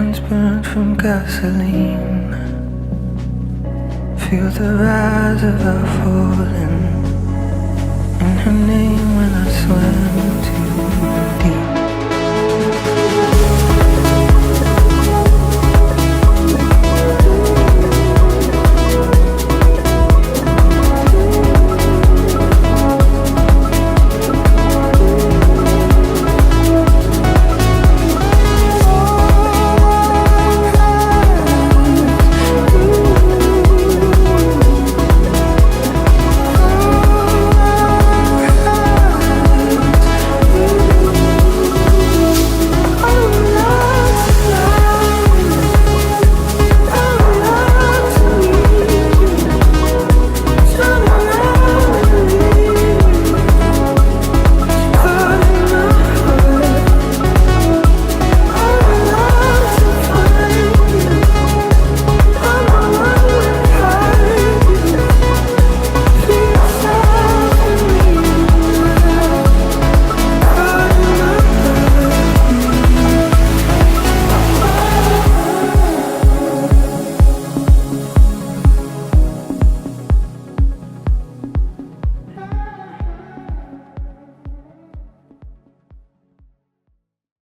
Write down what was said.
hands burnt from gasoline. Feel the rise of our falling. In her name when I swam to